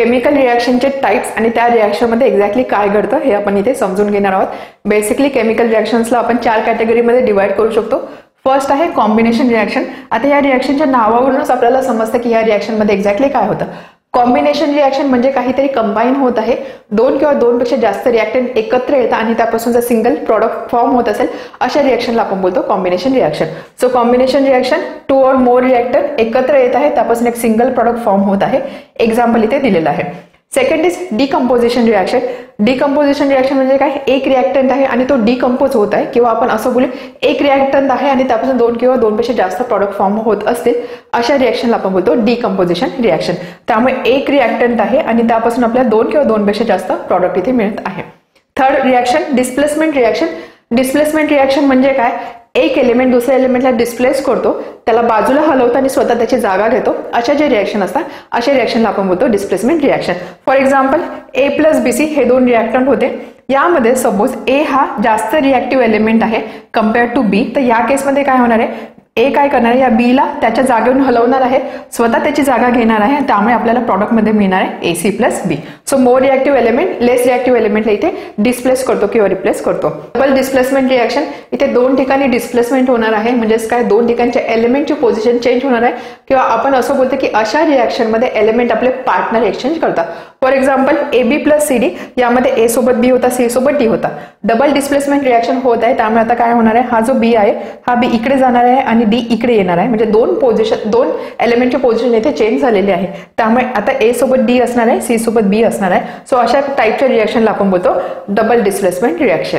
Chemical रिएक्शनचे types आणि त्या रिएक्शनमध्ये exactly काय घडतं हे आपण इथे समजून घेणार आहोत. बेसिकली केमिकल रिएक्शन्सला आपण 4 कॅटेगरीमध्ये डिवाइड करू शकतो. फर्स्ट आहे कॉम्बिनेशन रिएक्शन. आता या रिएक्शनच्या नावावरूनच आपल्याला समजतं की या रिएक्शनमध्ये एक्झॅक्टली काय होतं. कॉम्बिनेशन रिएक्शन म्हणजे काहीतरी कंबाईन होत आहे, 2 किंवा 2 पेक्षा जास्त रिएक्टंट एकत्र येतात आणि त्यापासून जर सिंगल प्रॉडक्ट फॉर्म होत असेल अशा रिएक्शनला आपण बोलतो combination reaction. So combination reaction 2 और मोर रिएक्टंट एकत्र येत आहे, त्यापासून एक सिंगल प्रॉडक्ट फॉर्म होत आहे. एक्झाम्पल इथे दिलेलं आहे. Second is decomposition reaction. Decomposition reaction म्हणजे काय, एक रिएक्टंट आहे आणि तो डिकम्पोज होत आहे, किंवा आपण असं बोलू एक रिएक्टंट आहे आणि त्यापासून 2 किंवा 2 पेक्षा जास्त प्रॉडक्ट फॉर्म होत असतील अशा रिएक्शनला आपण बोलतो डिकम्पोजिशन रिएक्शन. त्यामुळे एक रिएक्टंट आहे आणि त्यापासून आपल्याला 2 किंवा 2 पेक्षा जास्त प्रॉडक्ट इथे मिळत आहे. Third reaction displacement reaction. Displacement reaction म्हणजे काय, एक एलिमेंट दुसऱ्या एलिमेंटला डिस्प्लेस करतो, त्याला बाजूला हलवतो आणि स्वतः त्याची जागा घेतो. अशा जे रिएक्शन असतात अशा रिएक्शनला आपण बोलतो displacement reaction. For example A+BC हे 2 रिएक्टंट होते. यामध्ये सपोज A हा जास्त रिएक्टिव्ह एलिमेंट आहे कम्पेअर टू B, तर या केसमध्ये काय होणार आहे, A काय करणार आहे, या B ला त्याच्या जागेवरून हलवणार आहे, स्वतः त्याची जागा घेणार आहे, त्यामुळे आपल्याला प्रॉडक्ट मध्ये मिळणार आहे AC+B. सो मोर रिएक्टिव्ह एलिमेंट लेस रिएक्टिव्ह एलिमेंटला इथे डिस्प्लेस करतो किंवा रिप्लेस करतो. डबल डिस्प्लेसमेंट रिएक्शन, इथे 2 ठिकाणी डिस्प्लेसमेंट होणार आहे, म्हणजेच काय 2 ठिकाणच्या एलिमेंटची पोझिशन चेंज होणार आहे, किंवा आपण असं बोलतो की अशा रिएक्शन मध्ये एलिमेंट आपले पार्टनर एक्सचेंज करतात. फॉर एक्झाम्पल AB+CD यामध्ये A सोबत B होता, C सोबत D होता. डबल डिस्प्लेसमेंट रिएक्शन होत आहे, त्यामुळे आता काय होणार आहे, हा जो B आहे हा B इकडे जाणार आहे आणि D इकडे येणार आहे, म्हणजे 2 एलिमेंटचे पोझिशन इथे चेंज झालेले आहे. त्यामुळे आता A सोबत D असणार आहे, C सोबत B असणार आहे. सो अशा टाइपच्या रिएक्शनला आपण बोलतो डबल डिस्प्लेसमेंट रिएक्शन.